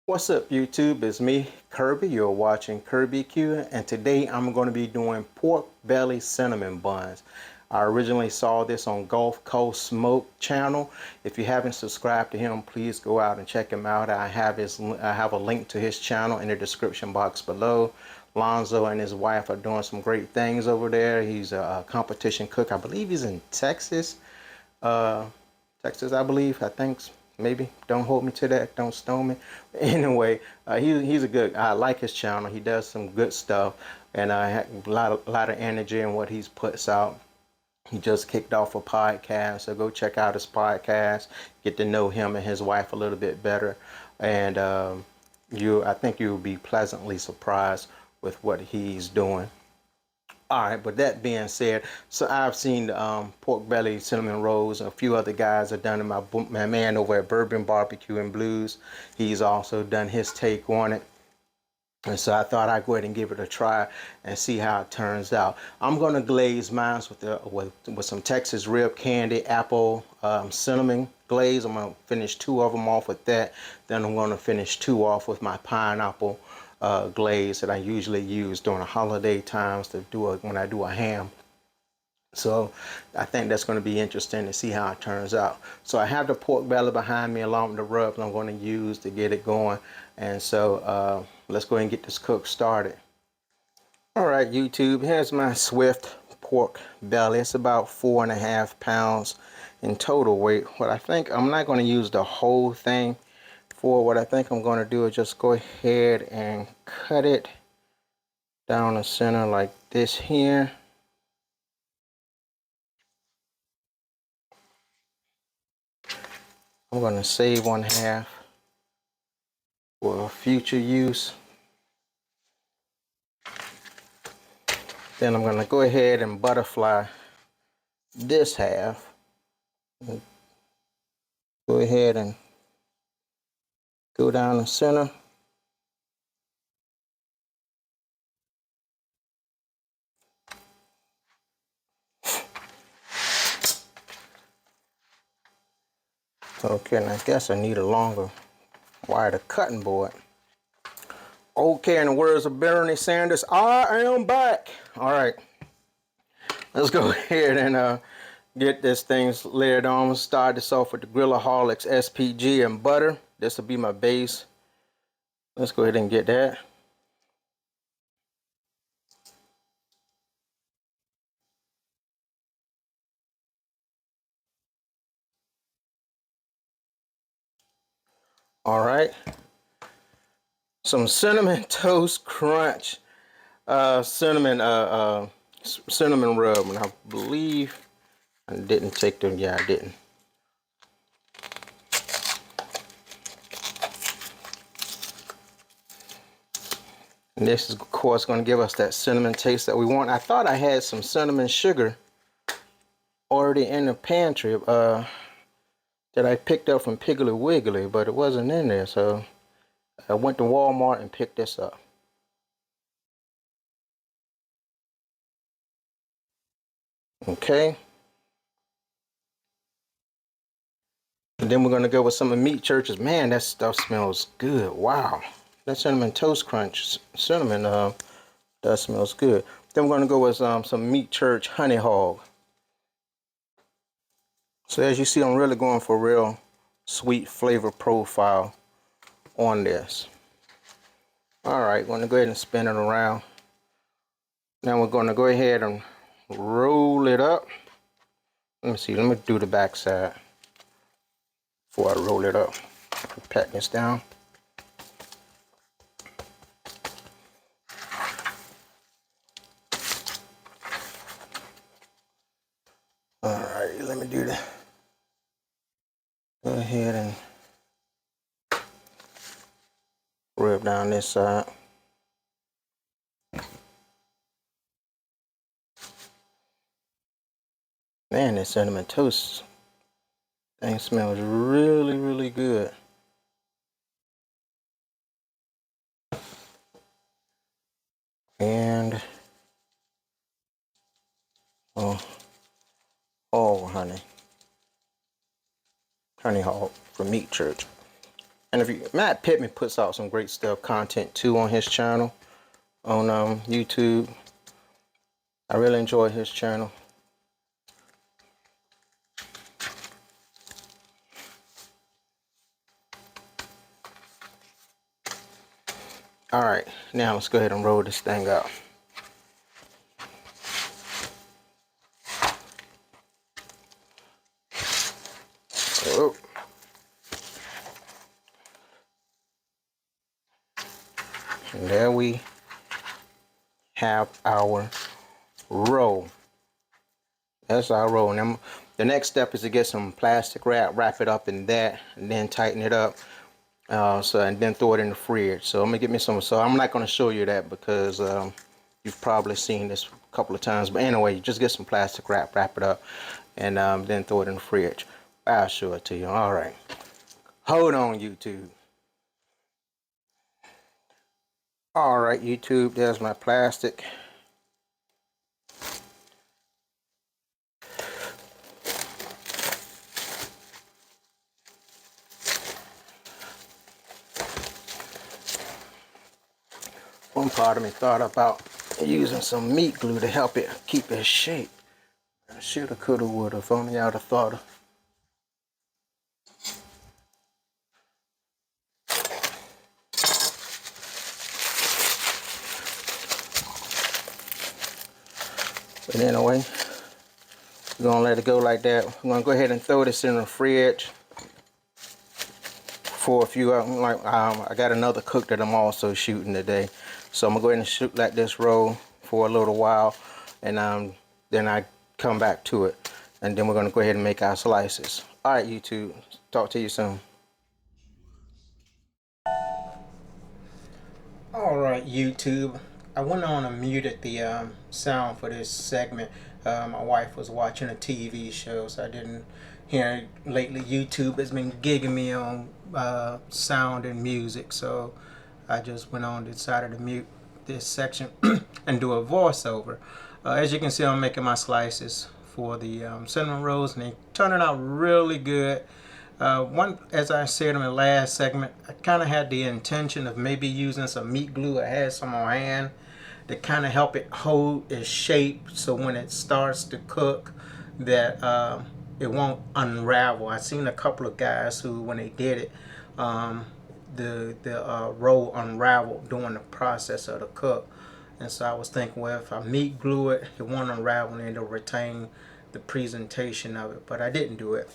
What's up, YouTube? It's me, Kirby. You're watching Kirby Q, and today I'm going to be doing pork belly cinnamon buns. I originally saw this on Gulf Coast Smoke channel. If you haven't subscribed to him, please go out and check him out. I have a link to his channel in the description box below. Lonzo and his wife are doing some great things over there. He's a competition cook. I believe he's in Texas. Uh, Texas, I believe. I think maybe. Don't hold me to that. Don't stone me. Anyway, he's a good. I like his channel. He does some good stuff, and I have a lot of energy in what he puts out. He just kicked off a podcast, so go check out his podcast. Get to know him and his wife a little bit better, and I think you'll be pleasantly surprised with what he's doing. All right, but that being said, so I've seen pork belly cinnamon rolls. A few other guys have done it. My man over at Bourbon Barbecue and Blues, he's also done his take on it. And so I thought I'd go ahead and give it a try and see how it turns out. I'm gonna glaze mine with some Texas rib candy, apple, cinnamon glaze. I'm gonna finish two of them off with that. Then I'm gonna finish two off with my pineapple glaze that I usually use during the holiday times to do when I do a ham. So I think that's going to be interesting to see how it turns out. So I have the pork belly behind me along with the rubs I'm going to use to get it going. And so let's go ahead and get this cook started. All right, YouTube, here's my Swift pork belly. It's about 4.5 pounds in total weight. What I think, I'm not going to use the whole thing. For what I think I'm going to do is just go ahead and cut it down the center like this here. I'm going to save 1/2 for future use. Then I'm going to go ahead and butterfly this half. Go ahead and go down the center. Okay, and I guess I need a longer, wider cutting board. Okay, in the words of Bernie Sanders, I am back. All right, let's go ahead and get this thing layered on. Start this off with the Grillaholics SPG and butter. This will be my base. Let's go ahead and get that. All right. Some cinnamon toast crunch, cinnamon rub, and I believe I didn't take them. Yeah, I didn't. And this is, of course, going to give us that cinnamon taste that we want. I thought I had some cinnamon sugar already in the pantry that I picked up from Piggly Wiggly, but it wasn't in there, so I went to Walmart and picked this up. Okay. And then we're going to go with some of Meat Church's. Man, that stuff smells good. Wow. That cinnamon toast crunch cinnamon that smells good. Then we're going to go with some Meat Church honey hog. So as you see, I'm really going for a real sweet flavor profile on this. All right, going to go ahead and spin it around. Now we're going to go ahead and roll it up. Let me see, let me do the back side before I roll it up. Pat this down. All right, let me do that. Go ahead and rub down this side. Man, this cinnamon toast thing smells really, really good. And honey hog from Meat Church. And if you, Matt Pittman puts out some great stuff, content too on his channel on YouTube. I really enjoy his channel. All right, now let's go ahead and roll this thing out. Oh. And there we have our roll. That's our roll. Now, the next step is to get some plastic wrap it up in that, and then tighten it up. And then throw it in the fridge. So I'm gonna get me some. So I'm not gonna show you that because you've probably seen this a couple of times. But anyway, you just get some plastic wrap it up, and then throw it in the fridge. I'll show it to you. All right. Hold on, YouTube. All right, YouTube. There's my plastic. One part of me thought about using some meat glue to help it keep its shape. I shoulda, coulda, woulda, if only I'd have thought of. But anyway, we're gonna let it go like that. I'm gonna go ahead and throw this in the fridge for a few hours. I got another cook that I'm also shooting today, so I'm gonna go ahead and let this roll for a little while, and then I come back to it, and then we're gonna go ahead and make our slices. All right, YouTube. Talk to you soon. All right, YouTube. I went on and muted the sound for this segment. My wife was watching a TV show, so I didn't hear it. Lately, YouTube has been gigging me on sound and music, so I just went on and decided to mute this section and do a voiceover. As you can see, I'm making my slices for the cinnamon rolls, and they're turning out really good. As I said in the last segment, I kind of had the intention of maybe using some meat glue. I had some on hand to kind of help it hold its shape, so when it starts to cook, that it won't unravel. I've seen a couple of guys who, when they did it, the roll unraveled during the process of the cook. And so I was thinking, well, if I meat glue it, it won't unravel and it'll retain the presentation of it. But I didn't do it.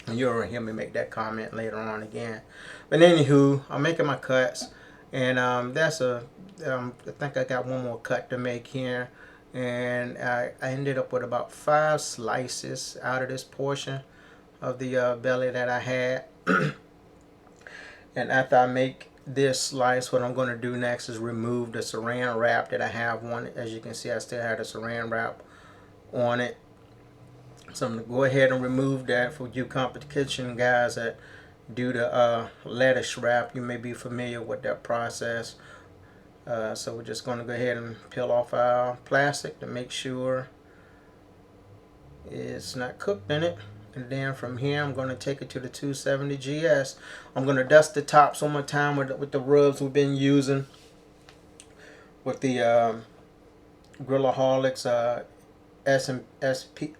And you'll hear me make that comment later on again. But anywho, I'm making my cuts, and I think I got one more cut to make here, and I ended up with about 5 slices out of this portion of the belly that I had. And after I make this slice, what I'm going to do next is remove the saran wrap that I have on it. As you can see, I still have the saran wrap on it. So I'm going to go ahead and remove that. For you competition guys that do the lettuce wrap, you may be familiar with that process. So we're just going to go ahead and peel off our plastic to make sure it's not cooked in it. And then from here, I'm going to take it to the 270 GS. I'm going to dust the tops one more time with the rubs we've been using with the Grillaholics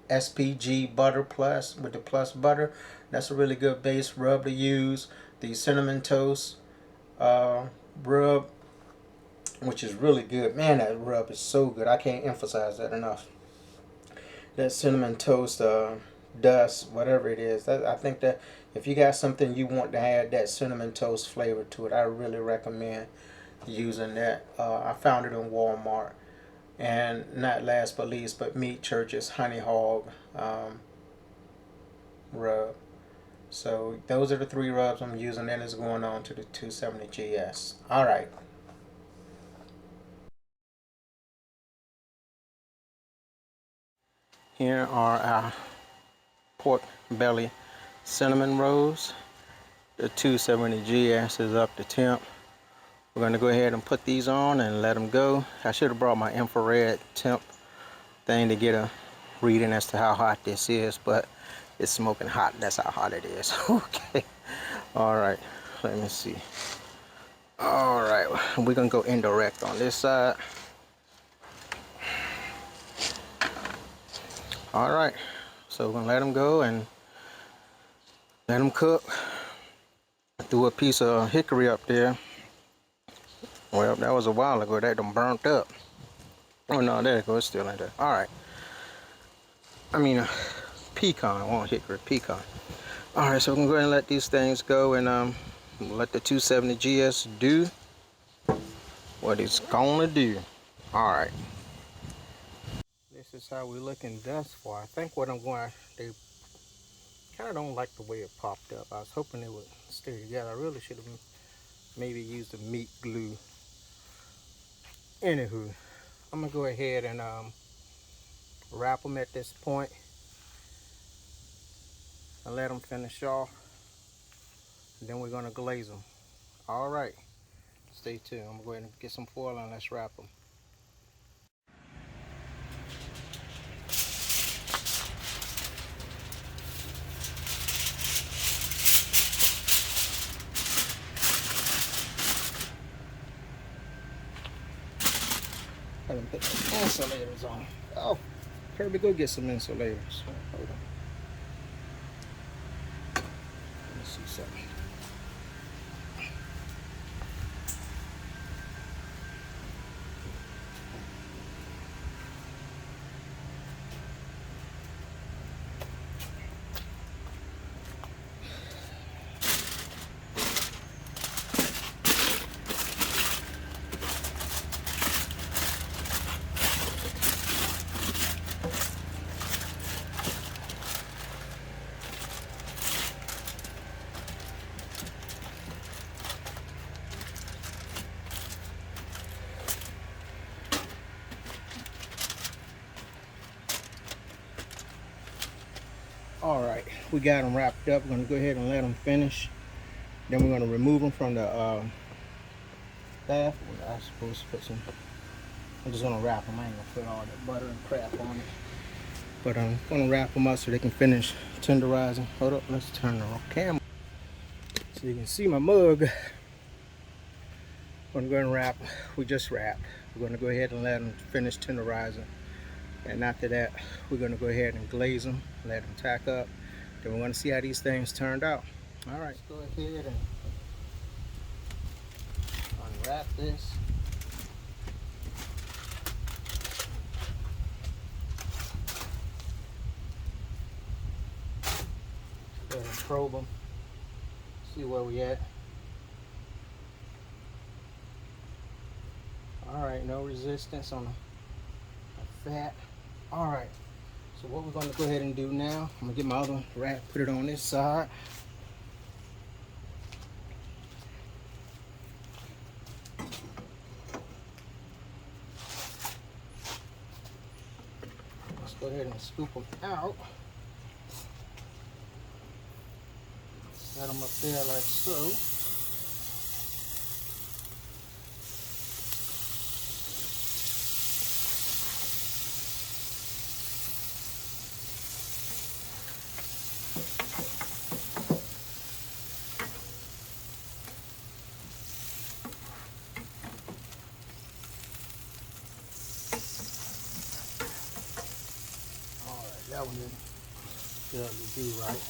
SPG Butter Plus with the Plus Butter. That's a really good base rub to use. The Cinnamon Toast rub, which is really good. Man, that rub is so good. I can't emphasize that enough. That Cinnamon Toast dust, whatever it is, I think that if you got something you want to add that Cinnamon Toast flavor to it, I really recommend using that. I found it in Walmart. And not last but least, but Meat Church's Honey Hog rub. So those are the 3 rubs I'm using, and it's going on to the 270 GS. All right. Here are our pork belly cinnamon rolls. The 270 GS is up to temp. We're going to go ahead and put these on and let them go. I should have brought my infrared temp thing to get a reading as to how hot this is, but it's smoking hot. That's how hot it is. Okay. All right. Let me see. All right, we're gonna go indirect on this side. All right, so we're gonna let them go and let them cook. Threw a piece of hickory up there. Well, that was a while ago. That done burnt up. Oh no, there it goes. It's still in there. All right. I mean, pecan. I want hickory, pecan. All right, so we're gonna go ahead and let these things go and let the 270 GS do what it's gonna do. All right. This is how we're looking thus far. I think what I'm going, they kind of don't like the way it popped up. I was hoping it would stay together. I really should have maybe used the meat glue. Anywho, I'm gonna go ahead and wrap them at this point and let them finish off. And then we're gonna glaze them. All right, stay tuned. I'm gonna go ahead and get some foil and let's wrap them. Let them put the insulators on. Oh, Kirby, go get some insulators. Hold on. Let me see something. All right, we got them wrapped up. We're gonna go ahead and let them finish. Then we're gonna remove them from the bath. I'm supposed to put some. I'm just gonna wrap them. I ain't gonna put all that butter and crap on it. But I'm gonna wrap them up so they can finish tenderizing. Hold up, let's turn the camera so you can see my mug. I'm gonna go and wrap. We just wrapped. We're gonna go ahead and let them finish tenderizing. And after that, we're gonna go ahead and glaze them, let them tack up. Then we're gonna see how these things turned out. All right, let's go ahead and unwrap this. Go ahead and probe them, see where we at. All right, no resistance on the fat. All right, so what we're gonna go ahead and do now, I'm gonna get my other wrap, put it on this side. Let's go ahead and scoop them out. Set them up there like so. That one didn't do right.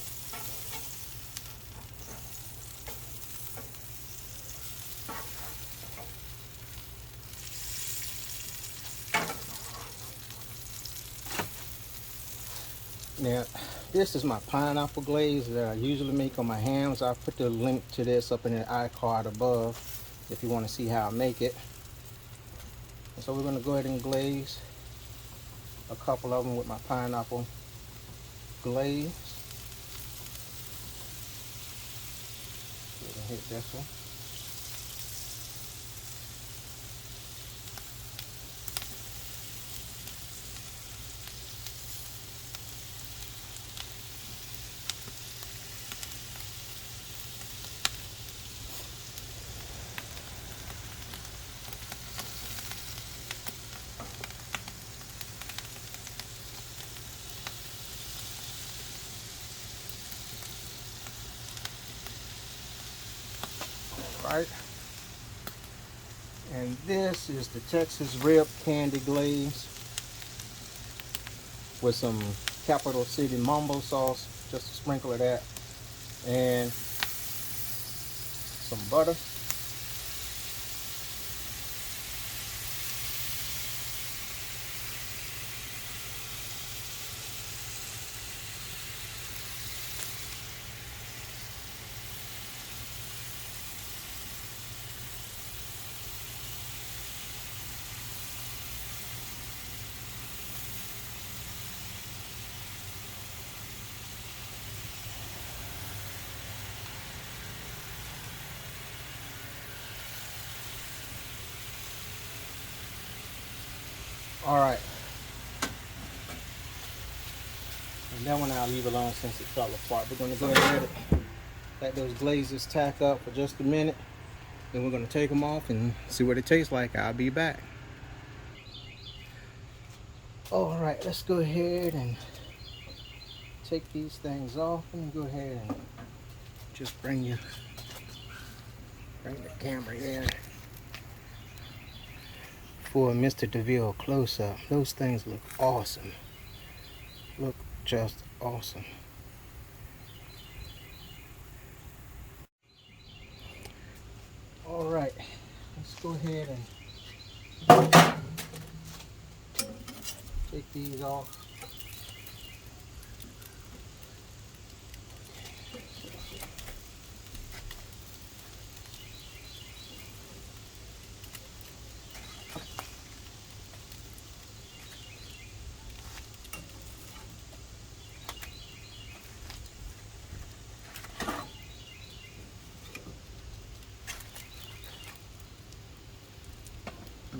Now, this is my pineapple glaze that I usually make on my hams. I'll put the link to this up in the iCard above if you want to see how I make it. And so we're going to go ahead and glaze a couple of them with my pineapple glaze. Go ahead and hit this one. And this is the Texas Rib Candy Glaze with some Capital City Mambo sauce, just a sprinkle of that, and some butter. All right, and that one I'll leave alone since it fell apart. We're going to go ahead and let those glazes tack up for just a minute. Then we're going to take them off and see what it tastes like. I'll be back. All right, let's go ahead and take these things off. And go ahead and just bring the camera in for Mr. DeVille close-up. Those things look awesome. Look just awesome. All right, let's go ahead and take these off.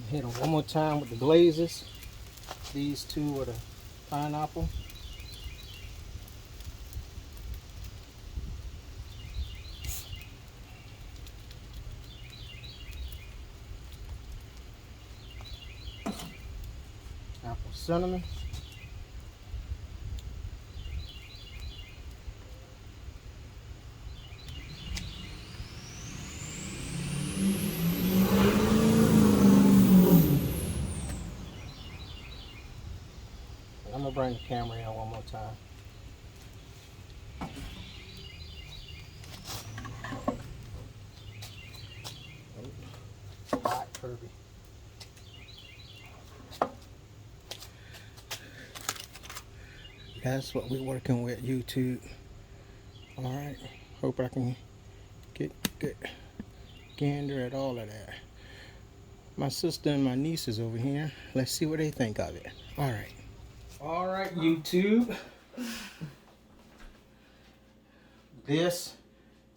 Hit them one more time with the glazes. These two are the pineapple. Apple cinnamon. I'm gonna bring the camera in one more time. Oh, hot, Kirby. That's what we're working with, YouTube. All right, hope I can get good gander at all of that. My sister and my niece is over here. Let's see what they think of it. All right. All right, YouTube. This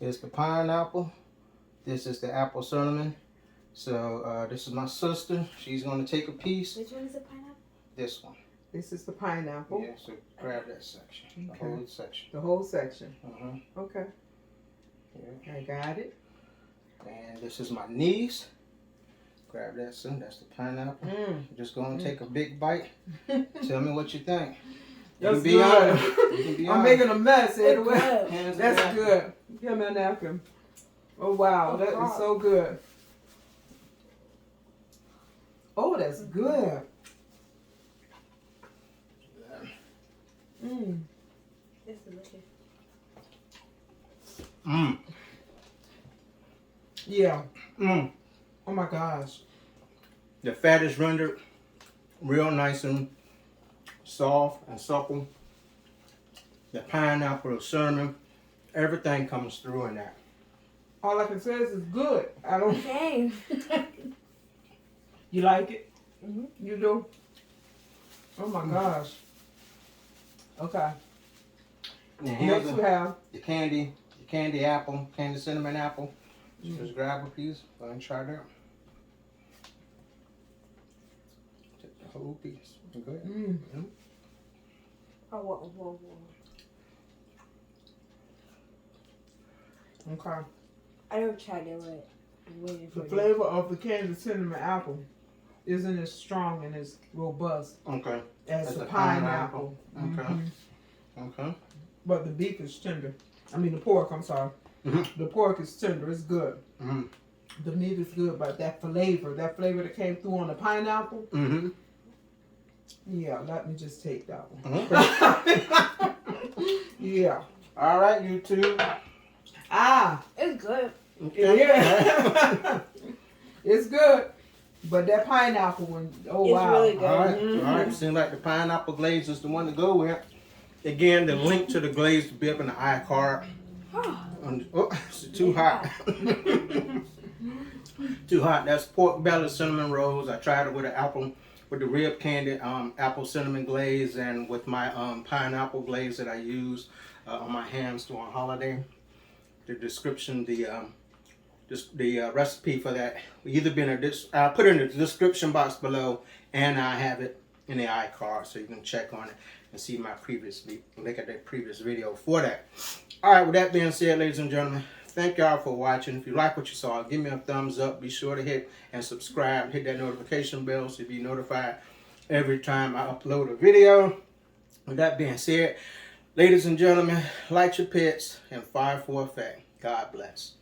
is the pineapple. This is the apple cinnamon. So this is my sister. She's going to take a piece. Which one is the pineapple? This one. This is the pineapple. Yeah, so grab that section. Okay. The whole section. The whole section. Uh-huh. Okay. Yeah. I got it. And this is my niece. Grab that son. That's the pineapple. Just going to take a big bite. Tell me what you think. That's You good. You can be I'm honest. making a mess anyway. Hands That's down. good. Give me a napkin. Oh wow, that is so good. Oh, that's good. It's delicious. Yeah. Oh my gosh. The fat is rendered real nice and soft and supple. The pineapple, the cinnamon, everything comes through in that. All I can say is it's good. I don't. Okay. You like it? Mhm. You do? Oh my gosh. Okay. And here's Next we have. the candy apple, candy cinnamon apple. Just grab a piece, go and try that. Take the whole piece. Go ahead. Oh, whoa. Okay. I never tried it, but I'm waiting for The it. flavor of the candy cinnamon apple isn't as strong and as robust Okay. as As the the pineapple. pineapple. Okay. Okay. But the beef is tender. I mean the pork, I'm sorry. The pork is tender, it's good. The meat is good, but that flavor that came through on the pineapple. Mm-hmm. Yeah, let me just take that one. Okay. Yeah. All right, YouTube. Ah, It's good. Okay. yeah. It's good, but that pineapple one, oh It's wow. really good. All right. Mhm. All right. Seems like the pineapple glaze is the one to go with. Again, the link to the glaze will be up in the iCard. Oh, it's too hot. Too hot. That's pork belly cinnamon rolls. I tried it with an apple, with the rib candy apple cinnamon glaze, and with my pineapple glaze that I use on my hams during holiday. The description, the recipe for that will either be in I'll put it in the description box below, and I have it in the iCard so you can check on it and see my look at that previous video for that. All right, with that being said, ladies and gentlemen, thank y'all for watching. If you like what you saw, give me a thumbs up. Be sure to hit and subscribe. Hit that notification bell so you'll be notified every time I upload a video. With that being said, ladies and gentlemen, light your pits and fire for effect. God bless.